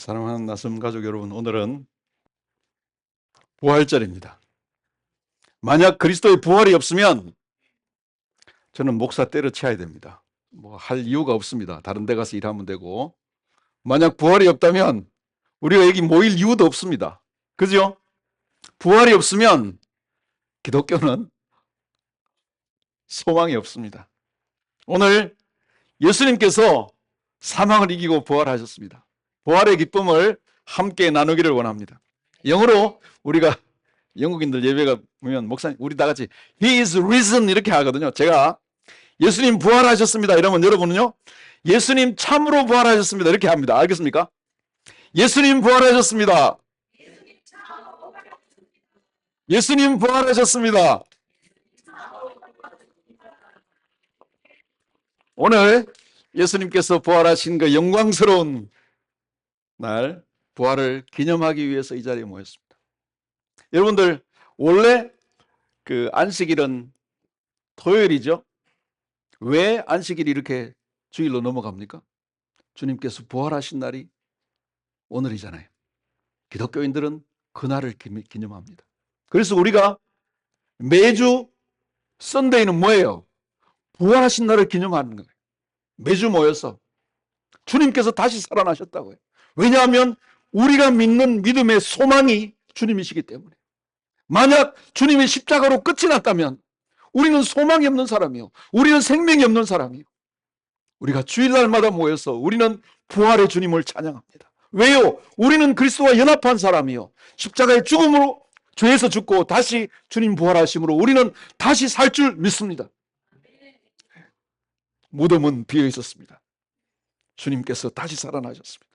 사랑하는 나섬 가족 여러분, 오늘은 부활절입니다. 만약 그리스도의 부활이 없으면 저는 목사 때려쳐야 됩니다. 뭐 할 이유가 없습니다. 다른 데 가서 일하면 되고, 만약 부활이 없다면 우리가 여기 모일 이유도 없습니다. 그죠? 부활이 없으면 기독교는 소망이 없습니다. 오늘 예수님께서 사망을 이기고 부활하셨습니다. 부활의 기쁨을 함께 나누기를 원합니다. 영어로 우리가 영국인들 예배가 보면 목사님 우리 다 같이 He is risen 이렇게 하거든요. 제가 예수님 부활하셨습니다 이러면 여러분은요 예수님 참으로 부활하셨습니다 이렇게 합니다. 알겠습니까? 예수님 부활하셨습니다. 예수님 부활하셨습니다. 오늘 예수님께서 부활하신 그 영광스러운 날 부활을 기념하기 위해서 이 자리에 모였습니다. 여러분들 원래 그 안식일은 토요일이죠. 왜 안식일이 이렇게 주일로 넘어갑니까? 주님께서 부활하신 날이 오늘이잖아요. 기독교인들은 그날을 기념합니다. 그래서 우리가 매주 썬데이는 뭐예요? 부활하신 날을 기념하는 거예요. 매주 모여서 주님께서 다시 살아나셨다고요. 왜냐하면 우리가 믿는 믿음의 소망이 주님이시기 때문에. 만약 주님의 십자가로 끝이 났다면 우리는 소망이 없는 사람이요. 우리는 생명이 없는 사람이요. 우리가 주일날마다 모여서 우리는 부활의 주님을 찬양합니다. 왜요? 우리는 그리스도와 연합한 사람이요. 십자가의 죽음으로 죄에서 죽고 다시 주님 부활하심으로 우리는 다시 살 줄 믿습니다. 무덤은 비어 있었습니다. 주님께서 다시 살아나셨습니다.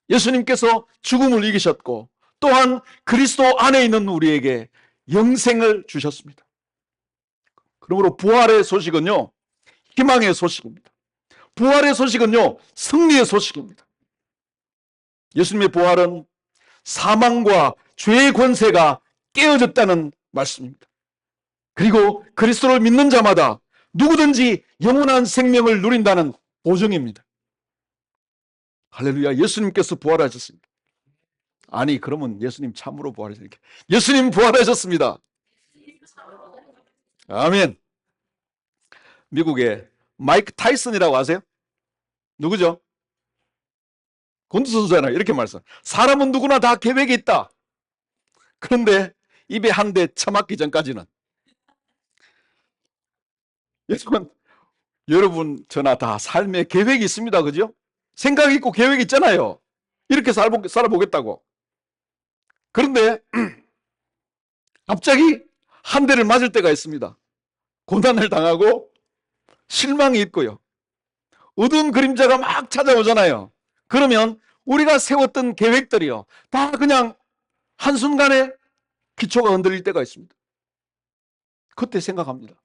예수님께서 죽음을 이기셨고 또한 그리스도 안에 있는 우리에게 영생을 주셨습니다. 그러므로 부활의 소식은요, 희망의 소식입니다. 부활의 소식은요, 승리의 소식입니다. 예수님의 부활은 사망과 죄의 권세가 깨어졌다는 말씀입니다. 그리고 그리스도를 믿는 자마다 누구든지 영원한 생명을 누린다는 보증입니다. 할렐루야, 예수님께서 부활하셨습니다. 아니, 그러면 예수님 참으로 부활하셨습니다. 예수님 부활하셨습니다. 아멘. 미국의 마이크 타이슨이라고 아세요? 누구죠? 권투 선수잖아요. 이렇게 말씀. 사람은 누구나 다 계획이 있다. 그런데 입에 한 대 처맞기 전까지는. 여러분 저나 다 삶에 계획이 있습니다. 그죠? 생각이 있고 계획이 있잖아요. 이렇게 살아보겠다고. 그런데 갑자기 한 대를 맞을 때가 있습니다. 고난을 당하고 실망이 있고요. 어두운 그림자가 막 찾아오잖아요. 그러면 우리가 세웠던 계획들이요. 다 그냥 한순간에 기초가 흔들릴 때가 있습니다. 그때 생각합니다.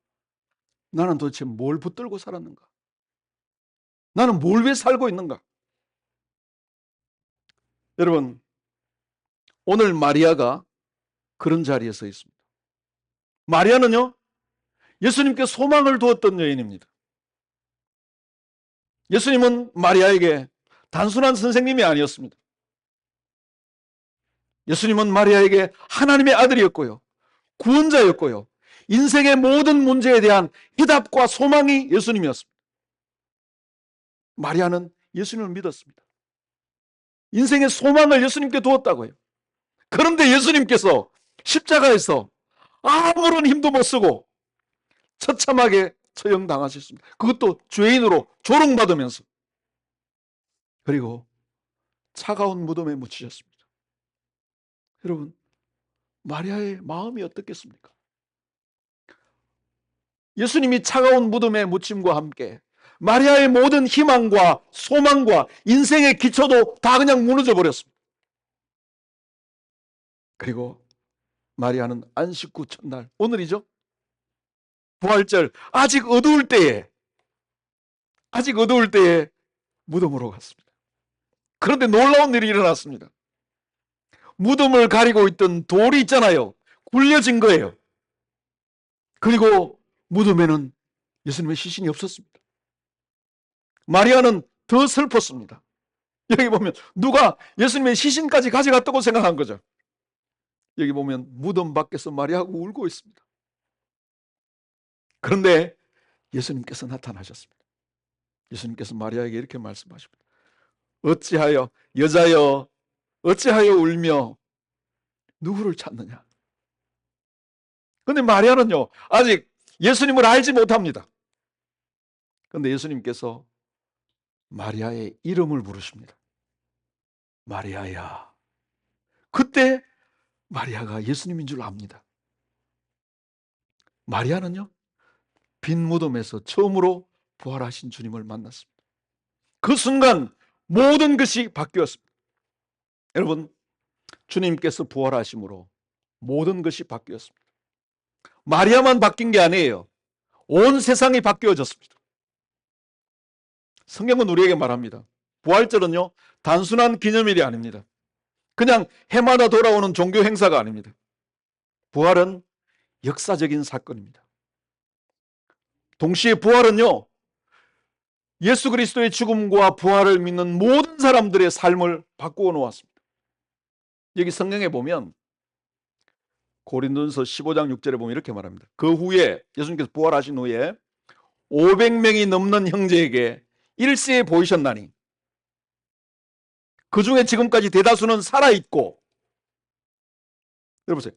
나는 도대체 뭘 붙들고 살았는가? 나는 뭘 왜 살고 있는가? 여러분, 오늘 마리아가 그런 자리에 서 있습니다. 마리아는요, 예수님께 소망을 두었던 여인입니다. 예수님은 마리아에게 단순한 선생님이 아니었습니다. 예수님은 마리아에게 하나님의 아들이었고요. 구원자였고요. 인생의 모든 문제에 대한 해답과 소망이 예수님이었습니다. 마리아는 예수님을 믿었습니다. 인생의 소망을 예수님께 두었다고요. 그런데 예수님께서 십자가에서 아무런 힘도 못 쓰고 처참하게 처형당하셨습니다. 그것도 죄인으로 조롱받으면서. 그리고 차가운 무덤에 묻히셨습니다. 여러분, 마리아의 마음이 어떻겠습니까? 예수님이 차가운 무덤에 묻힘과 함께 마리아의 모든 희망과 소망과 인생의 기초도 다 그냥 무너져 버렸습니다. 그리고 마리아는 안식 후 첫날, 오늘이죠? 부활절, 아직 어두울 때에 무덤으로 갔습니다. 그런데 놀라운 일이 일어났습니다. 무덤을 가리고 있던 돌이 있잖아요. 굴려진 거예요. 그리고 무덤에는 예수님의 시신이 없었습니다. 마리아는 더 슬펐습니다. 여기 보면 누가 예수님의 시신까지 가져갔다고 생각한 거죠. 여기 보면 무덤 밖에서 마리아가 울고 있습니다. 그런데 예수님께서 나타나셨습니다. 예수님께서 마리아에게 이렇게 말씀하십니다. 어찌하여 여자여 어찌하여 울며 누구를 찾느냐. 그런데 마리아는요 아직 예수님을 알지 못합니다. 그런데 예수님께서 마리아의 이름을 부르십니다. 마리아야. 그때 마리아가 예수님인 줄 압니다. 마리아는요 빈 무덤에서 처음으로 부활하신 주님을 만났습니다. 그 순간 모든 것이 바뀌었습니다. 여러분, 주님께서 부활하심으로 모든 것이 바뀌었습니다. 마리아만 바뀐 게 아니에요. 온 세상이 바뀌어졌습니다. 성경은 우리에게 말합니다. 부활절은요 단순한 기념일이 아닙니다. 그냥 해마다 돌아오는 종교 행사가 아닙니다. 부활은 역사적인 사건입니다. 동시에 부활은요 예수 그리스도의 죽음과 부활을 믿는 모든 사람들의 삶을 바꾸어 놓았습니다. 여기 성경에 보면 고린도전서 15장 6절에 보면 이렇게 말합니다. 그 후에 예수님께서 부활하신 후에 500명이 넘는 형제에게 일시에 보이셨나니 그 중에 지금까지 대다수는 살아있고, 여러분 보세요.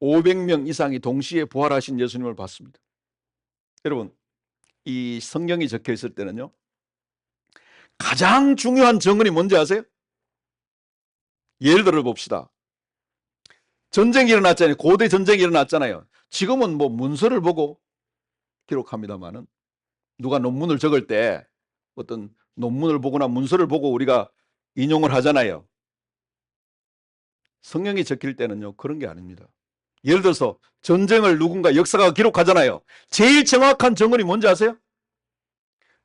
500명 이상이 동시에 부활하신 예수님을 봤습니다. 여러분, 이 성경이 적혀 있을 때는요 가장 중요한 증언이 뭔지 아세요? 예를 들어 봅시다. 전쟁이 일어났잖아요. 고대 전쟁이 일어났잖아요. 지금은 뭐 문서를 보고 기록합니다만은 누가 논문을 적을 때 어떤 논문을 보거나 문서를 보고 우리가 인용을 하잖아요. 성경이 적힐 때는요 그런 게 아닙니다. 예를 들어서 전쟁을 누군가 역사가 기록하잖아요. 제일 정확한 증언이 뭔지 아세요?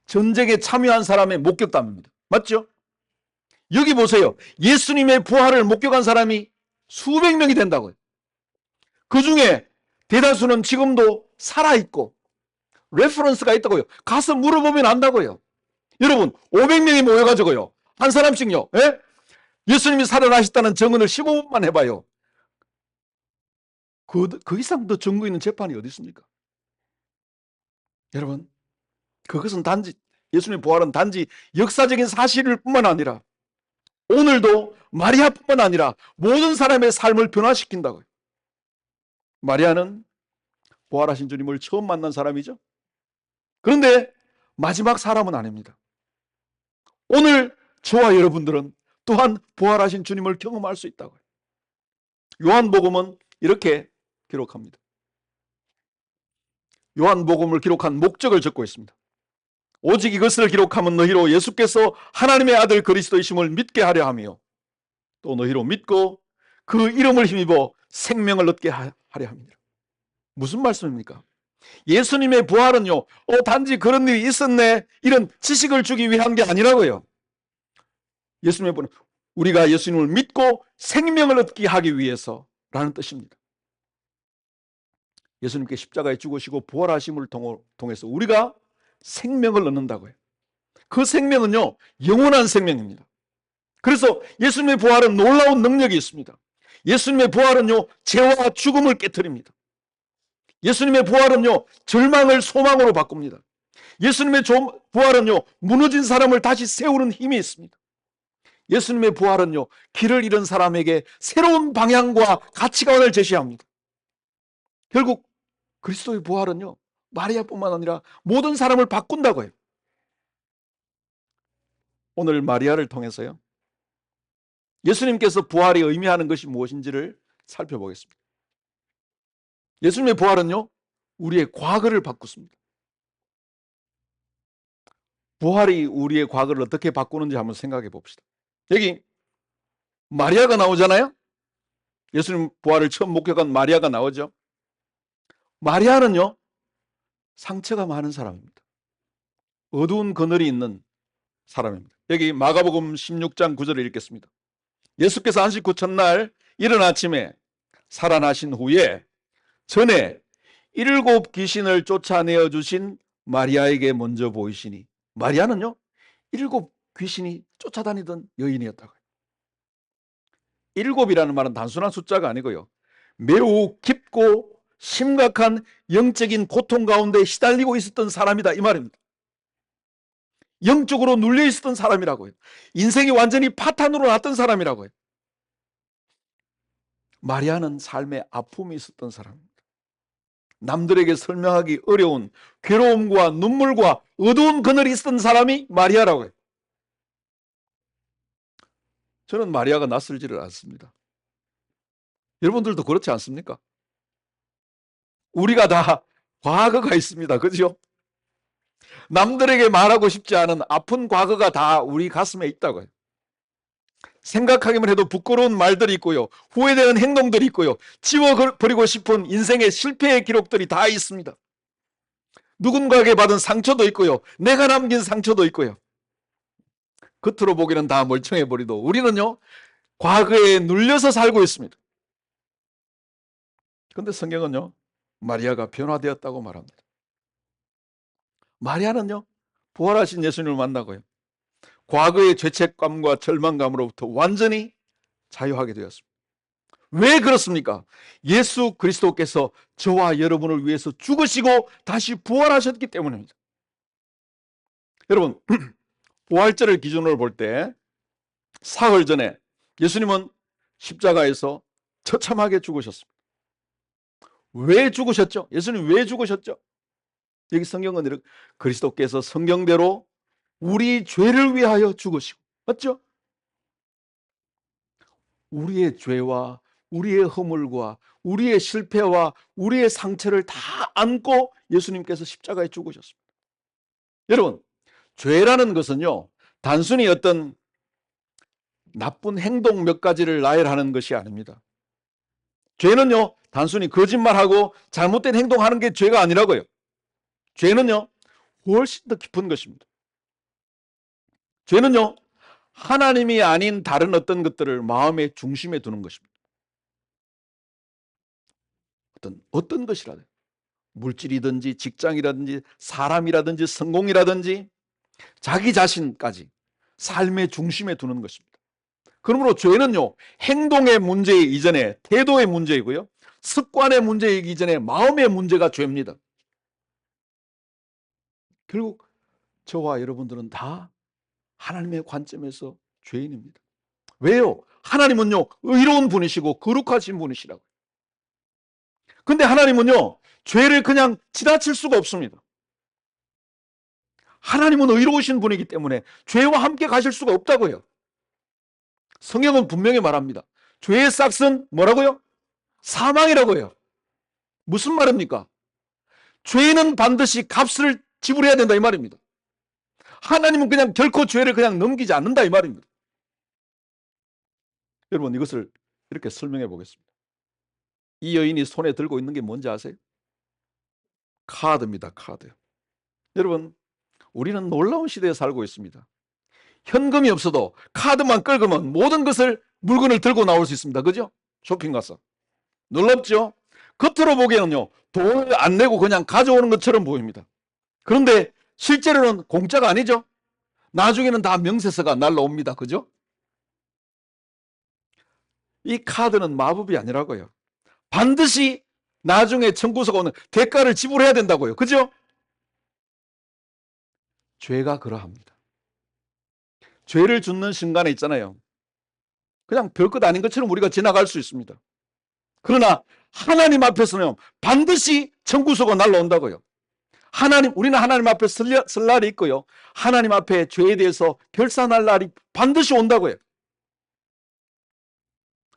전쟁에 참여한 사람의 목격담입니다. 맞죠? 여기 보세요. 예수님의 부활을 목격한 사람이 수백 명이 된다고요. 그 중에 대다수는 지금도 살아있고 레퍼런스가 있다고요. 가서 물어보면 안다고요. 여러분 500명이 모여가지고요 한 사람씩요 예수님이 살아나셨다는 증언을 15분만 해봐요. 그 이상 더 증거 있는 재판이 어디 있습니까? 여러분, 그것은 단지 예수님의 부활은 단지 역사적인 사실일 뿐만 아니라 오늘도 마리아뿐만 아니라 모든 사람의 삶을 변화시킨다고요. 마리아는 부활하신 주님을 처음 만난 사람이죠. 그런데 마지막 사람은 아닙니다. 오늘 저와 여러분들은 또한 부활하신 주님을 경험할 수 있다고요. 요한복음은 이렇게 기록합니다. 요한복음을 기록한 목적을 적고 있습니다. 오직 이것을 기록하면 너희로 예수께서 하나님의 아들 그리스도이심을 믿게 하려 하며 또 너희로 믿고 그 이름을 힘입어 생명을 얻게 하려 합니다. 무슨 말씀입니까? 예수님의 부활은요 단지 그런 일이 있었네 이런 지식을 주기 위한 게 아니라고요. 예수님의 부활은 우리가 예수님을 믿고 생명을 얻게 하기 위해서라는 뜻입니다. 예수님께 십자가에 죽으시고 부활하심을 통해서 우리가 생명을 얻는다고요. 그 생명은요 영원한 생명입니다. 그래서 예수님의 부활은 놀라운 능력이 있습니다. 예수님의 부활은요 죄와 죽음을 깨트립니다. 예수님의 부활은요 절망을 소망으로 바꿉니다. 예수님의 부활은요 무너진 사람을 다시 세우는 힘이 있습니다. 예수님의 부활은요 길을 잃은 사람에게 새로운 방향과 가치관을 제시합니다. 결국 그리스도의 부활은요 마리아뿐만 아니라 모든 사람을 바꾼다고 해요. 오늘 마리아를 통해서요 예수님께서 부활이 의미하는 것이 무엇인지를 살펴보겠습니다. 예수님의 부활은요 우리의 과거를 바꾸습니다. 부활이 우리의 과거를 어떻게 바꾸는지 한번 생각해 봅시다. 여기 마리아가 나오잖아요. 예수님 부활을 처음 목격한 마리아가 나오죠. 마리아는요 상처가 많은 사람입니다. 어두운 그늘이 있는 사람입니다. 여기 마가복음 16장 9절을 읽겠습니다. 예수께서 안식 후 첫날 이른 아침에 살아나신 후에 전에 7 귀신을 쫓아내어 주신 마리아에게 먼저 보이시니, 마리아는요 7 귀신이 쫓아다니던 여인이었다고요. 7이라는 말은 단순한 숫자가 아니고요. 매우 깊고 심각한 영적인 고통 가운데 시달리고 있었던 사람이다 이 말입니다. 영적으로 눌려 있었던 사람이라고요. 인생이 완전히 파탄으로 났던 사람이라고요. 마리아는 삶에 아픔이 있었던 사람입니다. 남들에게 설명하기 어려운 괴로움과 눈물과 어두운 그늘이 있었던 사람이 마리아라고요. 저는 마리아가 낯설지를 않습니다. 여러분들도 그렇지 않습니까? 우리가 다 과거가 있습니다. 그죠? 남들에게 말하고 싶지 않은 아픈 과거가 다 우리 가슴에 있다고요. 생각하기만 해도 부끄러운 말들이 있고요. 후회되는 행동들이 있고요. 지워버리고 싶은 인생의 실패의 기록들이 다 있습니다. 누군가에게 받은 상처도 있고요. 내가 남긴 상처도 있고요. 겉으로 보기는 다 멀쩡해 버리도 우리는요. 과거에 눌려서 살고 있습니다. 그런데 성경은요. 마리아가 변화되었다고 말합니다. 마리아는요. 부활하신 예수님을 만나고요. 과거의 죄책감과 절망감으로부터 완전히 자유하게 되었습니다. 왜 그렇습니까? 예수 그리스도께서 저와 여러분을 위해서 죽으시고 다시 부활하셨기 때문입니다. 여러분, 부활절을 기준으로 볼 때 사흘 전에 예수님은 십자가에서 처참하게 죽으셨습니다. 왜 죽으셨죠? 예수님 왜 죽으셨죠? 여기 성경은 이렇게 그리스도께서 성경대로 우리 죄를 위하여 죽으시고, 맞죠? 우리의 죄와 우리의 허물과 우리의 실패와 우리의 상처를 다 안고 예수님께서 십자가에 죽으셨습니다. 여러분, 죄라는 것은요, 단순히 어떤 나쁜 행동 몇 가지를 나열하는 것이 아닙니다. 죄는요, 단순히 거짓말하고 잘못된 행동하는 게 죄가 아니라고요. 죄는요, 훨씬 더 깊은 것입니다. 죄는요, 하나님이 아닌 다른 어떤 것들을 마음의 중심에 두는 것입니다. 어떤 것이라도 물질이든지 직장이라든지 사람이라든지 성공이라든지 자기 자신까지 삶의 중심에 두는 것입니다. 그러므로 죄는요, 행동의 문제 이전에 태도의 문제이고요, 습관의 문제이기 전에 마음의 문제가 죄입니다. 결국 저와 여러분들은 다 하나님의 관점에서 죄인입니다. 왜요? 하나님은요, 의로운 분이시고 거룩하신 분이시라고요. 근데 하나님은요, 죄를 그냥 지나칠 수가 없습니다. 하나님은 의로우신 분이기 때문에 죄와 함께 가실 수가 없다고요. 성경은 분명히 말합니다. 죄의 싹은 뭐라고요? 사망이라고요. 무슨 말입니까? 죄는 반드시 값을 지불해야 된다 이 말입니다. 하나님은 그냥 결코 죄를 그냥 넘기지 않는다 이 말입니다. 여러분, 이것을 이렇게 설명해 보겠습니다. 이 여인이 손에 들고 있는 게 뭔지 아세요? 카드입니다. 카드. 여러분, 우리는 놀라운 시대에 살고 있습니다. 현금이 없어도 카드만 끌고면 모든 것을 물건을 들고 나올 수 있습니다. 그죠? 쇼핑 가서. 놀랍죠? 겉으로 보기에는요, 돈을 안 내고 그냥 가져오는 것처럼 보입니다. 그런데 실제로는 공짜가 아니죠? 나중에는 다 명세서가 날라옵니다. 그죠? 이 카드는 마법이 아니라고요. 반드시 나중에 청구서가 오는 대가를 지불해야 된다고요. 그죠? 죄가 그러합니다. 죄를 짓는 순간에 있잖아요. 그냥 별것 아닌 것처럼 우리가 지나갈 수 있습니다. 그러나 하나님 앞에서는 반드시 청구서가 날라온다고요. 우리는 하나님 앞에 설 날이 있고요. 하나님 앞에 죄에 대해서 결산할 날이 반드시 온다고요.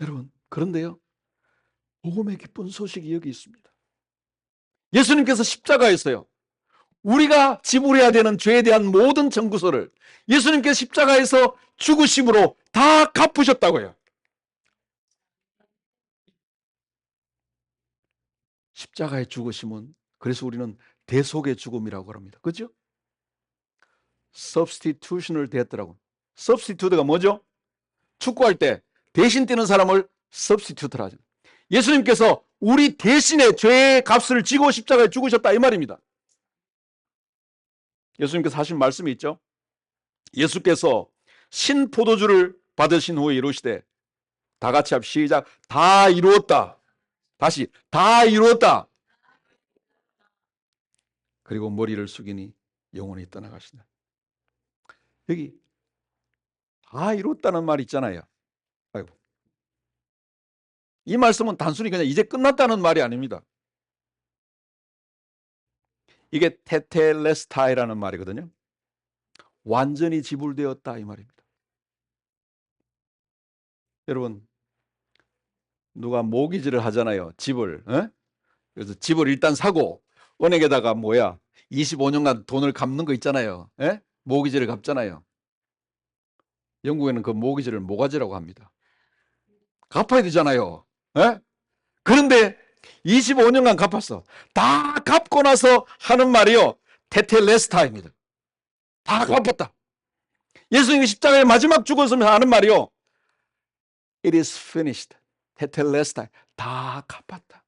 여러분, 그런데요, 복음의 기쁜 소식이 여기 있습니다. 예수님께서 십자가에서요, 우리가 지불해야 되는 죄에 대한 모든 청구서를 예수님께서 십자가에서 죽으심으로 다 갚으셨다고요. 십자가의 죽으심은, 그래서 우리는 대속의 죽음이라고 합니다. 그죠? substitution을 대했더라고. substitute가 뭐죠? 축구할 때 대신 뛰는 사람을 substitute라 하죠. 예수님께서 우리 대신에 죄의 값을 지고 십자가에 죽으셨다 이 말입니다. 예수님께서 하신 말씀이 있죠. 예수께서 신포도주를 받으신 후에 이루시되, 다 같이 시작. 다 이루었다. 다시 다 이루었다. 그리고 머리를 숙이니 영원히 떠나가신다. 여기 다 이뤘다는 말이 있잖아요. 아이고. 이 말씀은 단순히 그냥 이제 끝났다는 말이 아닙니다. 이게 테텔레스타이라는 말이거든요. 완전히 지불되었다 이 말입니다. 여러분, 누가 모기지를 하잖아요. 집을. 그래서 집을 일단 사고 은행에다가 25년간 돈을 갚는 거 있잖아요. 모기지를 갚잖아요. 영국에는 그 모기지를 모가지라고 합니다. 갚아야 되잖아요. 그런데 25년간 갚았어. 다 갚고 나서 하는 말이요, 테텔레스타입니다. 다 갚았다. 예수님이 십자가에 마지막 죽었으면 하는 말이요, It is finished. 테텔레스타. 다 갚았다.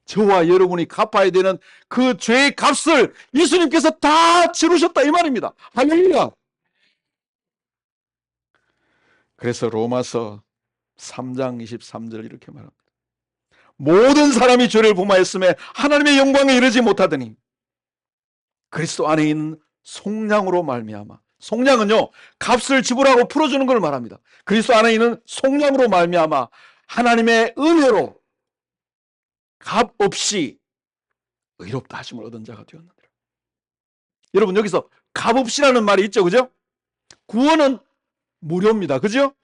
저와 여러분이 갚아야 되는 그 죄의 값을 예수님께서 다 치르셨다 이 말입니다. 할렐루야. 그래서 로마서 3장 23절 이렇게 말합니다. 모든 사람이 죄를 범하였음에 하나님의 영광에 이르지 못하더니 그리스도 안에 있는 속량으로 말미암아. 속량은요, 값을 지불하고 풀어주는 걸 말합니다. 그리스도 안에 있는 속량으로 말미암아 하나님의 은혜로 값 없이 의롭다 하심을 얻은 자가 되었느니라. 여러분, 여기서 값 없이라는 말이 있죠, 그죠? 구원은 무료입니다, 그죠?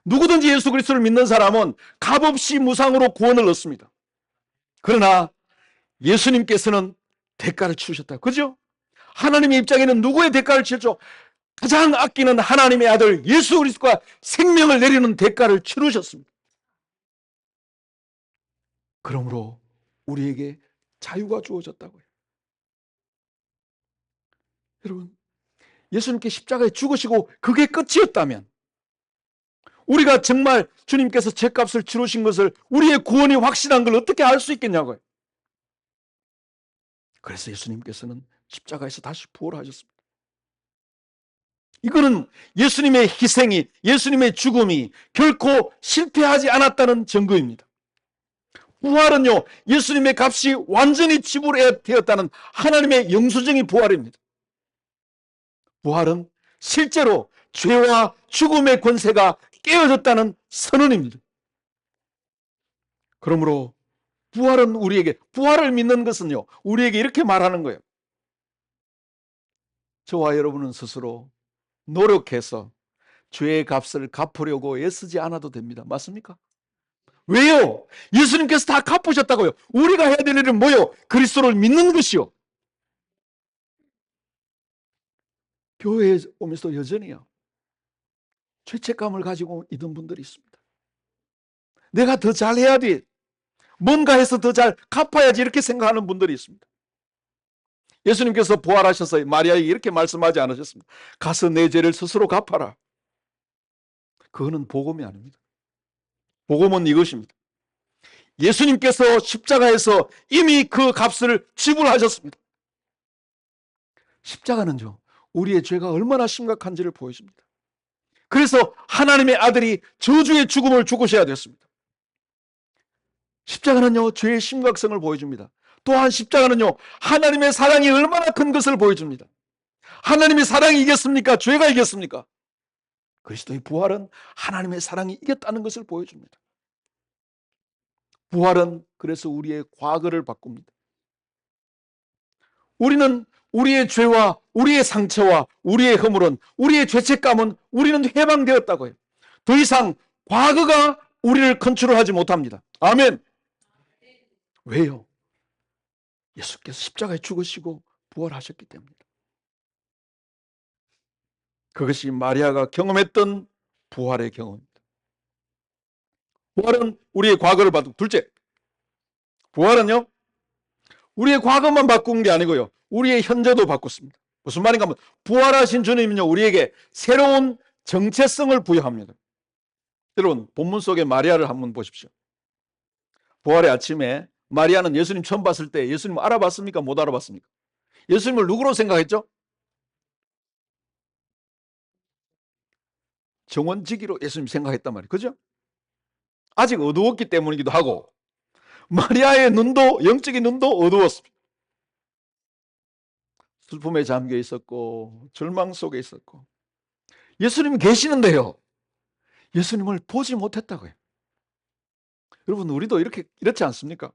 누구든지 예수 그리스도를 믿는 사람은 값 없이 무상으로 구원을 얻습니다. 그러나 예수님께서는 대가를 치르셨다, 그죠? 하나님의 입장에는 누구의 대가를 치르죠? 가장 아끼는 하나님의 아들 예수 그리스도가 생명을 내리는 대가를 치르셨습니다. 그러므로 우리에게 자유가 주어졌다고요. 여러분, 예수님께 십자가에 죽으시고 그게 끝이었다면, 우리가 정말 주님께서 죄값을 치르신 것을, 우리의 구원이 확실한 걸 어떻게 알 수 있겠냐고요. 그래서 예수님께서는 십자가에서 다시 부활하셨습니다. 이거는 예수님의 희생이, 예수님의 죽음이 결코 실패하지 않았다는 증거입니다. 부활은요, 예수님의 값이 완전히 지불되었다는 하나님의 영수증이 부활입니다. 부활은 실제로 죄와 죽음의 권세가 깨어졌다는 선언입니다. 그러므로 부활은 우리에게, 부활을 믿는 것은요, 우리에게 이렇게 말하는 거예요. 저와 여러분은 스스로 노력해서 죄의 값을 갚으려고 애쓰지 않아도 됩니다. 맞습니까? 왜요? 예수님께서 다 갚으셨다고요. 우리가 해야 될 일은 뭐요? 그리스도를 믿는 것이요. 교회에 오면서 여전히요, 죄책감을 가지고 있는 분들이 있습니다. 내가 더 잘해야 돼, 뭔가 해서 더 잘 갚아야지, 이렇게 생각하는 분들이 있습니다. 예수님께서 부활하셔서 마리아에게 이렇게 말씀하지 않으셨습니다. 가서 내 죄를 스스로 갚아라. 그거는 복음이 아닙니다. 복음은 이것입니다. 예수님께서 십자가에서 이미 그 값을 지불하셨습니다. 십자가는요, 우리의 죄가 얼마나 심각한지를 보여줍니다. 그래서 하나님의 아들이 저주의 죽음을 죽으셔야 됐습니다. 십자가는요, 죄의 심각성을 보여줍니다. 또한 십자가는요, 하나님의 사랑이 얼마나 큰 것을 보여줍니다. 하나님의 사랑이 이겼습니까? 죄가 이겼습니까? 그리스도의 부활은 하나님의 사랑이 이겼다는 것을 보여줍니다. 부활은 그래서 우리의 과거를 바꿉니다. 우리는 우리의 죄와 우리의 상처와 우리의 허물은, 우리의 죄책감은 우리는 해방되었다고요. 더 이상 과거가 우리를 컨트롤하지 못합니다. 아멘. 왜요? 예수께서 십자가에 죽으시고 부활하셨기 때문입니다. 그것이 마리아가 경험했던 부활의 경험입니다. 부활은 우리의 과거를 바꾸고, 둘째, 부활은요, 우리의 과거만 바꾼 게 아니고요, 우리의 현재도 바꿨습니다. 무슨 말인가 하면, 부활하신 주님은요, 우리에게 새로운 정체성을 부여합니다. 여러분, 본문 속에 마리아를 한번 보십시오. 부활의 아침에 마리아는 예수님 처음 봤을 때 예수님 알아봤습니까? 못 알아봤습니까? 예수님을 누구로 생각했죠? 정원지기로 예수님 생각했단 말이에요. 그죠? 아직 어두웠기 때문이기도 하고 마리아의 눈도, 영적인 눈도 어두웠습니다. 슬픔에 잠겨 있었고 절망 속에 있었고 예수님이 계시는데요, 예수님을 보지 못했다고요. 여러분, 우리도 이렇지 않습니까?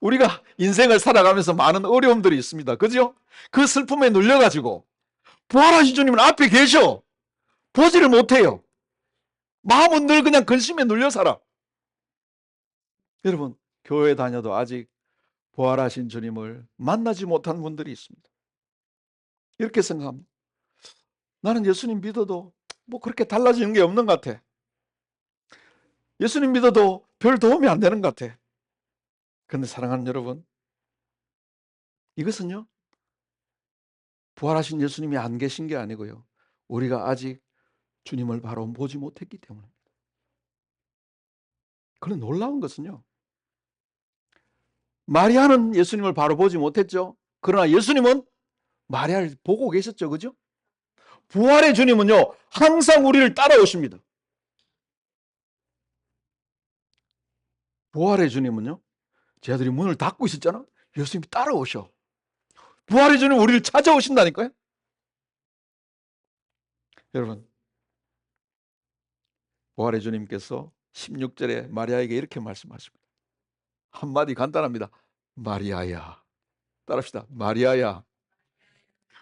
우리가 인생을 살아가면서 많은 어려움들이 있습니다. 그죠? 그 슬픔에 눌려가지고 부활하신 주님은 앞에 계셔 보지를 못해요. 마음은 늘 그냥 근심에 눌려 살아. 여러분, 교회 다녀도 아직 부활하신 주님을 만나지 못한 분들이 있습니다. 이렇게 생각합니다. 나는 예수님 믿어도 뭐 그렇게 달라지는 게 없는 것 같아. 예수님 믿어도 별 도움이 안 되는 것 같아. 그런데 사랑하는 여러분, 이것은요, 부활하신 예수님이 안 계신 게 아니고요, 우리가 아직 주님을 바로 보지 못했기 때문입니다. 그런 놀라운 것은요, 마리아는 예수님을 바로 보지 못했죠. 그러나 예수님은 마리아를 보고 계셨죠. 그죠? 부활의 주님은요, 항상 우리를 따라오십니다. 부활의 주님은요, 쟤들이 문을 닫고 있었잖아. 예수님이 따라오셔. 부활의 주님 우리를 찾아오신다니까요. 여러분, 부활의 주님께서 16절에 마리아에게 이렇게 말씀하십니다. 한마디 간단합니다. 마리아야. 따라합시다. 마리아야.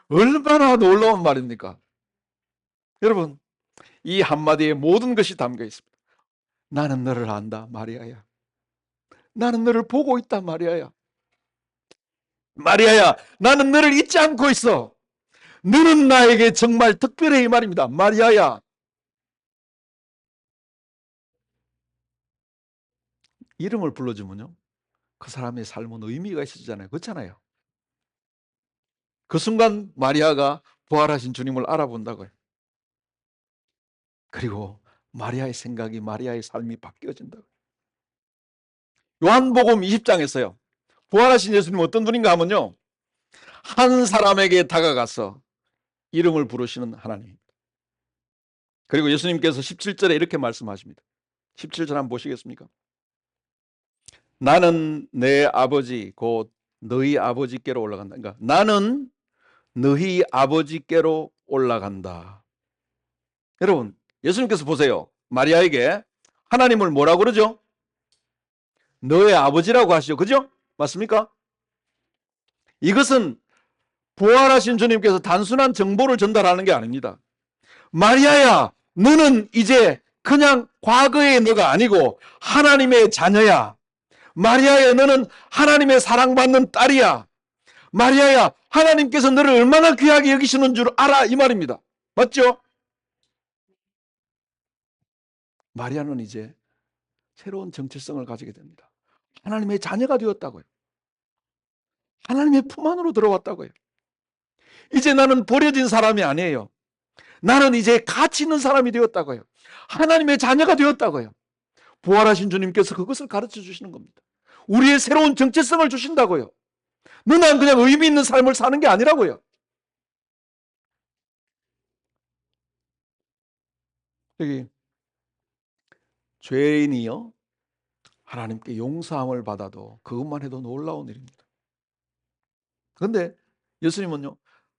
얼마나 놀라운 말입니까? 여러분, 이 한마디에 모든 것이 담겨 있습니다. 나는 너를 안다, 마리아야. 나는 너를 보고 있다, 마리아야. 마리아야, 나는 너를 잊지 않고 있어. 너는 나에게 정말 특별해, 이 말입니다. 마리아야. 이름을 불러주면요, 그 사람의 삶은 의미가 있어지잖아요. 그렇잖아요. 그 순간 마리아가 부활하신 주님을 알아본다고요. 그리고 마리아의 생각이, 마리아의 삶이 바뀌어진다고요. 요한복음 20장에서요, 부활하신 예수님 어떤 분인가 하면요, 한 사람에게 다가가서 이름을 부르시는 하나님. 그리고 예수님께서 17절에 이렇게 말씀하십니다. 17절 한번 보시겠습니까? 나는 내 아버지 곧 너희 아버지께로 올라간다. 그러니까 나는 너희 아버지께로 올라간다. 여러분, 예수님께서 보세요. 마리아에게 하나님을 뭐라고 그러죠? 너의 아버지라고 하시죠. 그죠? 맞습니까? 이것은 부활하신 주님께서 단순한 정보를 전달하는 게 아닙니다. 마리아야, 너는 이제 그냥 과거의 너가 아니고 하나님의 자녀야. 마리아야, 너는 하나님의 사랑받는 딸이야. 마리아야, 하나님께서 너를 얼마나 귀하게 여기시는 줄 알아, 이 말입니다. 맞죠? 마리아는 이제 새로운 정체성을 가지게 됩니다. 하나님의 자녀가 되었다고요. 하나님의 품 안으로 들어왔다고요. 이제 나는 버려진 사람이 아니에요. 나는 이제 가치 있는 사람이 되었다고요. 하나님의 자녀가 되었다고요. 부활하신 주님께서 그것을 가르쳐 주시는 겁니다. 우리의 새로운 정체성을 주신다고요. 너는 그냥 의미 있는 삶을 사는 게 아니라고요. 여기 죄인이요, 하나님께 용서함을 받아도 그것만 해도 놀라운 일입니다. 그런데 예수님은요,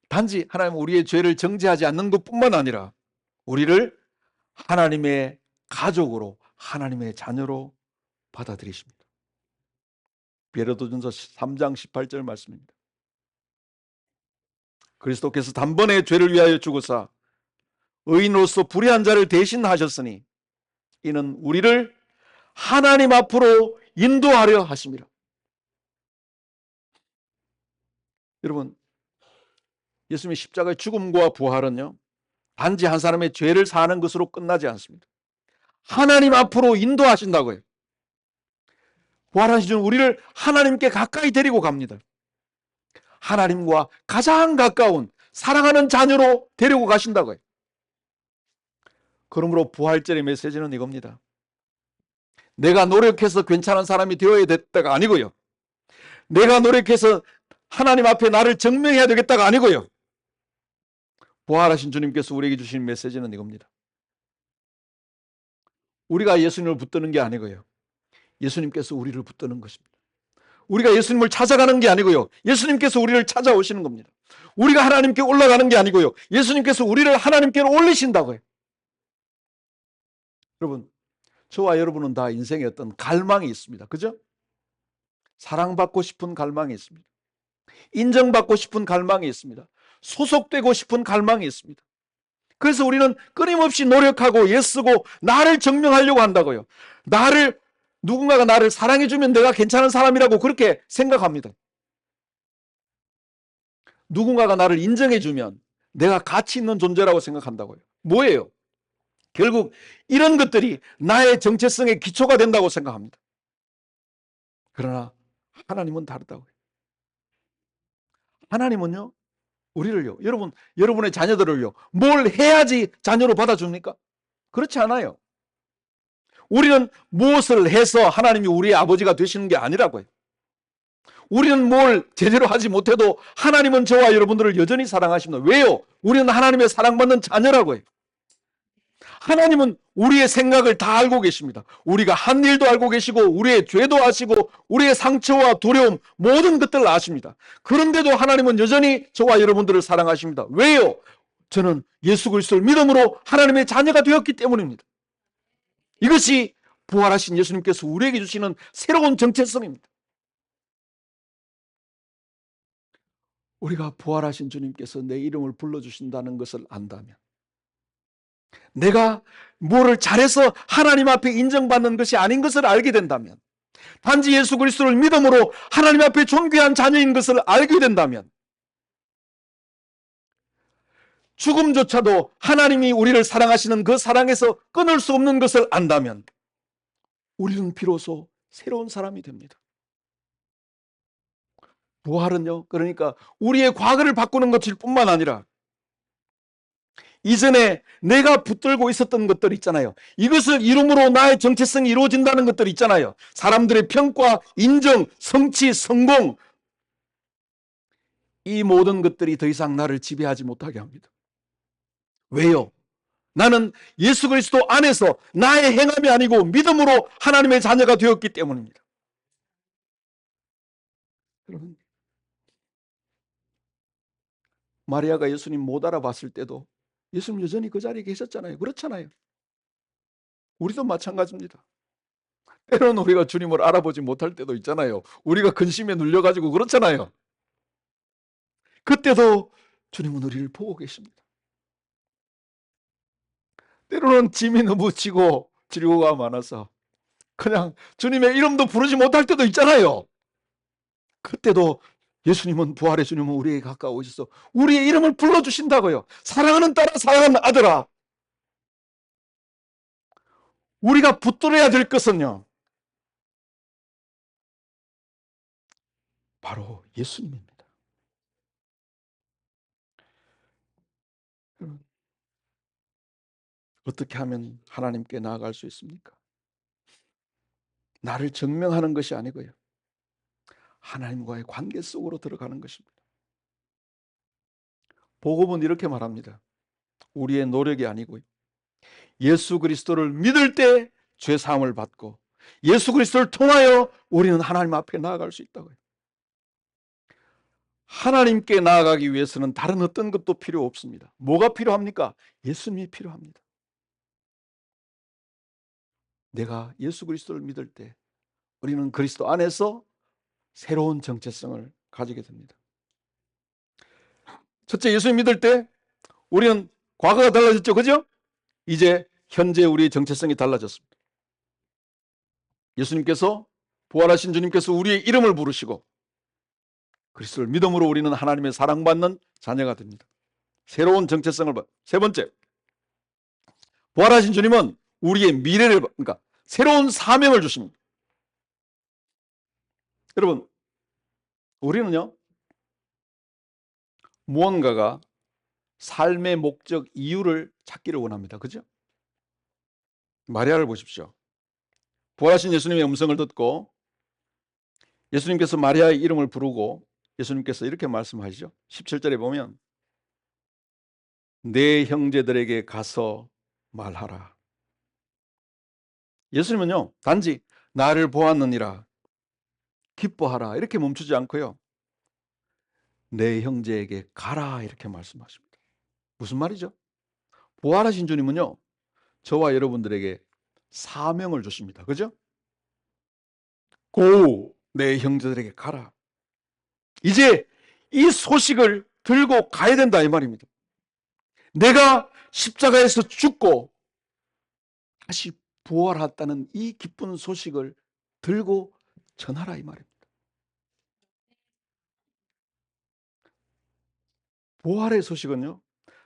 단지 하나님 우리의 죄를 정죄하지 않는 것뿐만 아니라 우리를 하나님의 가족으로, 하나님의 자녀로 받아들이십니다. 베드로전서 3장 18절 말씀입니다. 그리스도께서 단번에 죄를 위하여 죽으사 의인으로서 불의한 자를 대신하셨으니 이는 우리를 하나님 앞으로 인도하려 하심이라. 여러분, 예수님의 십자가의 죽음과 부활은요, 단지 한 사람의 죄를 사하는 것으로 끝나지 않습니다. 하나님 앞으로 인도하신다고요. 부활하신 주 우리를 하나님께 가까이 데리고 갑니다. 하나님과 가장 가까운 사랑하는 자녀로 데리고 가신다고요. 그러므로 부활절의 메시지는 이겁니다. 내가 노력해서 괜찮은 사람이 되어야 됐다가 아니고요. 내가 노력해서 하나님 앞에 나를 증명해야 되겠다가 아니고요. 부활하신 주님께서 우리에게 주신 메시지는 이겁니다. 우리가 예수님을 붙드는 게 아니고요, 예수님께서 우리를 붙드는 것입니다. 우리가 예수님을 찾아가는 게 아니고요, 예수님께서 우리를 찾아오시는 겁니다. 우리가 하나님께 올라가는 게 아니고요, 예수님께서 우리를 하나님께로 올리신다고요. 여러분, 저와 여러분은 다 인생에 어떤 갈망이 있습니다. 그죠? 사랑받고 싶은 갈망이 있습니다. 인정받고 싶은 갈망이 있습니다. 소속되고 싶은 갈망이 있습니다. 그래서 우리는 끊임없이 노력하고 애쓰고 나를 증명하려고 한다고요. 누군가가 나를 사랑해주면 내가 괜찮은 사람이라고 그렇게 생각합니다. 누군가가 나를 인정해주면 내가 가치 있는 존재라고 생각한다고요. 뭐예요? 결국 이런 것들이 나의 정체성의 기초가 된다고 생각합니다. 그러나 하나님은 다르다고요. 하나님은요, 우리를요, 여러분의 자녀들을요, 뭘 해야지 자녀로 받아줍니까? 그렇지 않아요. 우리는 무엇을 해서 하나님이 우리의 아버지가 되시는 게 아니라고요. 우리는 뭘 제대로 하지 못해도 하나님은 저와 여러분들을 여전히 사랑하십니다. 왜요? 우리는 하나님의 사랑받는 자녀라고요. 하나님은 우리의 생각을 다 알고 계십니다. 우리가 한 일도 알고 계시고 우리의 죄도 아시고 우리의 상처와 두려움 모든 것들을 아십니다. 그런데도 하나님은 여전히 저와 여러분들을 사랑하십니다. 왜요? 저는 예수 그리스도를 믿음으로 하나님의 자녀가 되었기 때문입니다. 이것이 부활하신 예수님께서 우리에게 주시는 새로운 정체성입니다. 우리가 부활하신 주님께서 내 이름을 불러주신다는 것을 안다면, 내가 뭐를 잘해서 하나님 앞에 인정받는 것이 아닌 것을 알게 된다면, 단지 예수 그리스도를 믿음으로 하나님 앞에 존귀한 자녀인 것을 알게 된다면, 죽음조차도 하나님이 우리를 사랑하시는 그 사랑에서 끊을 수 없는 것을 안다면 우리는 비로소 새로운 사람이 됩니다. 부활은요, 그러니까 우리의 과거를 바꾸는 것일 뿐만 아니라 이전에 내가 붙들고 있었던 것들 있잖아요. 이것을 이름으로 나의 정체성이 이루어진다는 것들 있잖아요. 사람들의 평가, 인정, 성취, 성공, 이 모든 것들이 더 이상 나를 지배하지 못하게 합니다. 왜요? 나는 예수 그리스도 안에서 나의 행함이 아니고 믿음으로 하나님의 자녀가 되었기 때문입니다. 여러분, 마리아가 예수님 못 알아봤을 때도 예수님 여전히 그 자리에 계셨잖아요. 그렇잖아요. 우리도 마찬가지입니다. 때로는 우리가 주님을 알아보지 못할 때도 있잖아요. 우리가 근심에 눌려가지고 그렇잖아요. 그때도 주님은 우리를 보고 계십니다. 때로는 짐이 너무 지고 지르고가 많아서 그냥 주님의 이름도 부르지 못할 때도 있잖아요. 그때도 예수님은, 부활의 주님은 우리에게 가까우셔서 우리의 이름을 불러주신다고요. 사랑하는 딸아, 사랑하는 아들아. 우리가 붙들어야 될 것은요, 바로 예수님입니다. 어떻게 하면 하나님께 나아갈 수 있습니까? 나를 증명하는 것이 아니고요, 하나님과의 관계 속으로 들어가는 것입니다. 복음은 이렇게 말합니다. 우리의 노력이 아니고요, 예수 그리스도를 믿을 때 죄 사함을 받고 예수 그리스도를 통하여 우리는 하나님 앞에 나아갈 수 있다고요. 하나님께 나아가기 위해서는 다른 어떤 것도 필요 없습니다. 뭐가 필요합니까? 예수님이 필요합니다. 내가 예수 그리스도를 믿을 때 우리는 그리스도 안에서 새로운 정체성을 가지게 됩니다. 첫째, 예수님 믿을 때 우리는 과거가 달라졌죠. 그죠? 이제 현재 우리의 정체성이 달라졌습니다. 예수님께서, 부활하신 주님께서 우리의 이름을 부르시고 그리스도를 믿음으로 우리는 하나님의 사랑받는 자녀가 됩니다. 새로운 정체성을 세 번째, 부활하신 주님은 우리의 미래를, 그러니까 새로운 사명을 주십니다. 여러분, 우리는요, 무언가가 삶의 목적, 이유를 찾기를 원합니다. 그죠? 마리아를 보십시오. 부활하신 예수님의 음성을 듣고 예수님께서 마리아의 이름을 부르고 예수님께서 이렇게 말씀하시죠. 17절에 보면 내 형제들에게 가서 말하라. 예수님은요, 단지 나를 보았느니라, 기뻐하라 이렇게 멈추지 않고요, 내 형제에게 가라 이렇게 말씀하십니다. 무슨 말이죠? 부활하신 주님은요, 저와 여러분들에게 사명을 주십니다. 그죠? 고, 내 형제들에게 가라. 이제 이 소식을 들고 가야 된다 이 말입니다. 내가 십자가에서 죽고 다시 부활했다는 이 기쁜 소식을 들고 전하라 이 말입니다. 부활의 소식은요,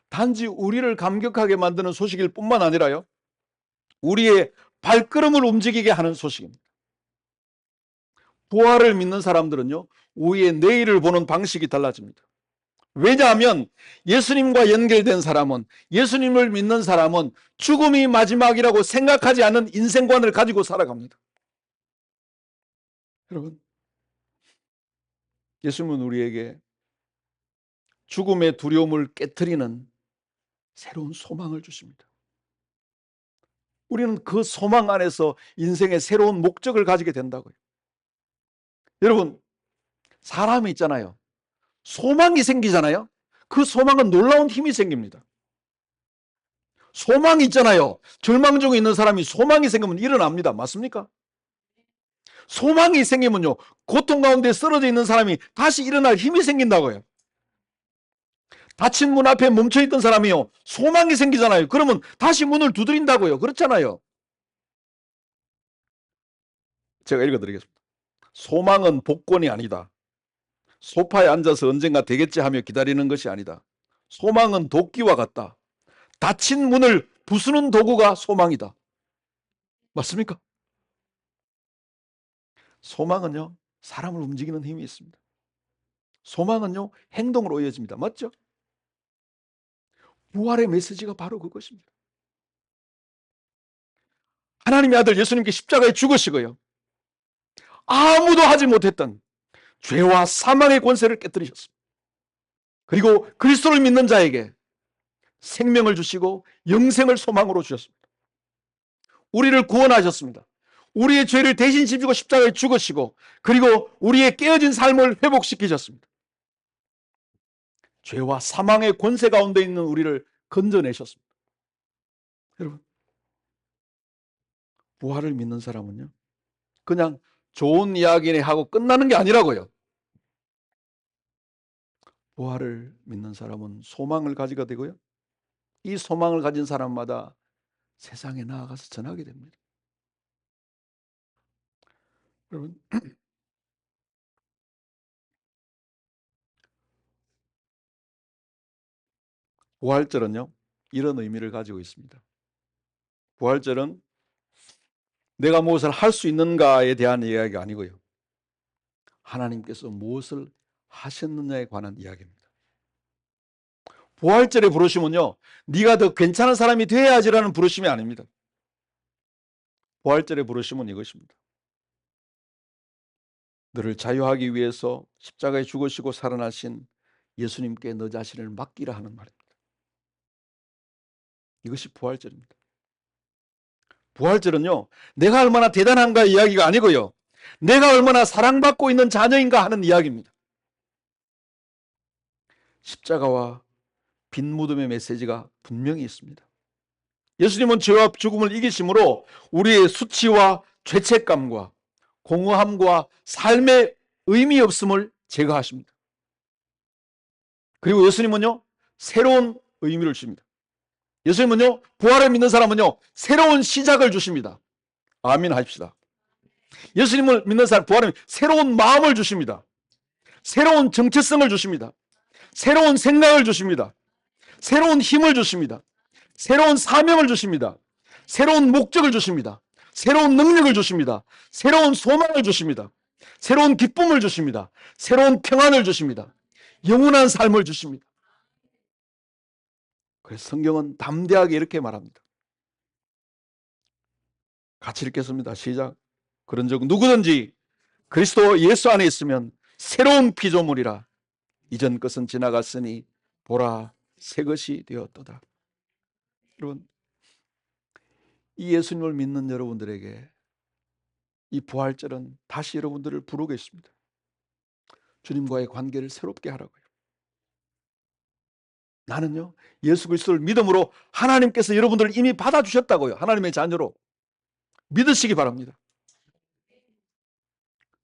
단지 우리를 감격하게 만드는 소식일 뿐만 아니라요, 우리의 발걸음을 움직이게 하는 소식입니다. 부활을 믿는 사람들은요, 우리의 내일을 보는 방식이 달라집니다. 왜냐하면 예수님과 연결된 사람은, 예수님을 믿는 사람은 죽음이 마지막이라고 생각하지 않는 인생관을 가지고 살아갑니다. 여러분, 예수님은 우리에게 죽음의 두려움을 깨트리는 새로운 소망을 주십니다. 우리는 그 소망 안에서 인생의 새로운 목적을 가지게 된다고요. 여러분, 사람이 있잖아요. 소망이 생기잖아요. 그 소망은 놀라운 힘이 생깁니다. 소망이 있잖아요. 절망 중에 있는 사람이 소망이 생기면 일어납니다. 맞습니까? 소망이 생기면요, 고통 가운데 쓰러져 있는 사람이 다시 일어날 힘이 생긴다고요. 닫힌 문 앞에 멈춰있던 사람이요, 소망이 생기잖아요. 그러면 다시 문을 두드린다고요. 그렇잖아요. 제가 읽어드리겠습니다. 소망은 복권이 아니다. 소파에 앉아서 언젠가 되겠지 하며 기다리는 것이 아니다. 소망은 도끼와 같다. 닫힌 문을 부수는 도구가 소망이다. 맞습니까? 소망은요, 사람을 움직이는 힘이 있습니다. 소망은요, 행동으로 이어집니다. 맞죠? 부활의 메시지가 바로 그것입니다. 하나님의 아들 예수님께 십자가에 죽으시고요, 아무도 하지 못했던 죄와 사망의 권세를 깨뜨리셨습니다. 그리고 그리스도를 믿는 자에게 생명을 주시고 영생을 소망으로 주셨습니다. 우리를 구원하셨습니다. 우리의 죄를 대신 지시고 십자가에 죽으시고, 그리고 우리의 깨어진 삶을 회복시키셨습니다. 죄와 사망의 권세 가운데 있는 우리를 건져내셨습니다. 여러분, 부활을 믿는 사람은요, 그냥 좋은 이야기네 하고 끝나는 게 아니라고요. 부활을 믿는 사람은 소망을 가지게 되고요, 이 소망을 가진 사람마다 세상에 나아가서 전하게 됩니다. 여러분, 부활절은요, 이런 의미를 가지고 있습니다. 부활절은 내가 무엇을 할 수 있는가에 대한 이야기가 아니고요, 하나님께서 무엇을 하셨느냐에 관한 이야기입니다. 부활절에 부르심은요, 네가 더 괜찮은 사람이 돼야지라는 부르심이 아닙니다. 부활절에 부르심은 이것입니다. 너를 자유하기 위해서 십자가에 죽으시고 살아나신 예수님께 너 자신을 맡기라 하는 말입니다. 이것이 부활절입니다. 부활절은요, 내가 얼마나 대단한가 이야기가 아니고요, 내가 얼마나 사랑받고 있는 자녀인가 하는 이야기입니다. 십자가와 빈 무덤의 메시지가 분명히 있습니다. 예수님은 죄와 죽음을 이기심으로 우리의 수치와 죄책감과 공허함과 삶의 의미 없음을 제거하십니다. 그리고 예수님은요, 새로운 의미를 주십니다. 예수님은요, 부활을 믿는 사람은요, 새로운 시작을 주십니다. 아멘 하십시다. 예수님을 믿는 사람, 부활은 새로운 마음을 주십니다. 새로운 정체성을 주십니다. 새로운 생각을 주십니다. 새로운 힘을 주십니다. 새로운 사명을 주십니다. 새로운 목적을 주십니다. 새로운 능력을 주십니다. 새로운 소망을 주십니다. 새로운 기쁨을 주십니다. 새로운 평안을 주십니다. 영원한 삶을 주십니다. 그래서 성경은 담대하게 이렇게 말합니다. 같이 읽겠습니다. 시작. 그런즉 누구든지 그리스도 예수 안에 있으면 새로운 피조물이라. 이전 것은 지나갔으니 보라 새 것이 되었도다. 여러분, 이 예수님을 믿는 여러분들에게 이 부활절은 다시 여러분들을 부르고 있습니다. 주님과의 관계를 새롭게 하라고요. 나는요, 예수 그리스도를 믿음으로 하나님께서 여러분들을 이미 받아주셨다고요. 하나님의 자녀로 믿으시기 바랍니다.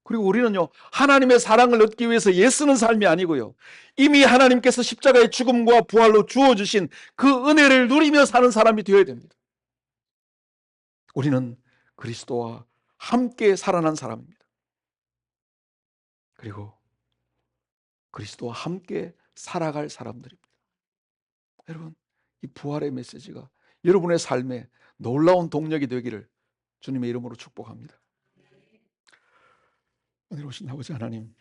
그리고 우리는요, 하나님의 사랑을 얻기 위해서 애쓰는 삶이 아니고요, 이미 하나님께서 십자가의 죽음과 부활로 주어주신 그 은혜를 누리며 사는 사람이 되어야 됩니다. 우리는 그리스도와 함께 살아난 사람입니다. 그리고 그리스도와 함께 살아갈 사람들입니다. 여러분, 이 부활의 메시지가 여러분의 삶에 놀라운 동력이 되기를 주님의 이름으로 축복합니다. 오늘 오신 아버지 하나님,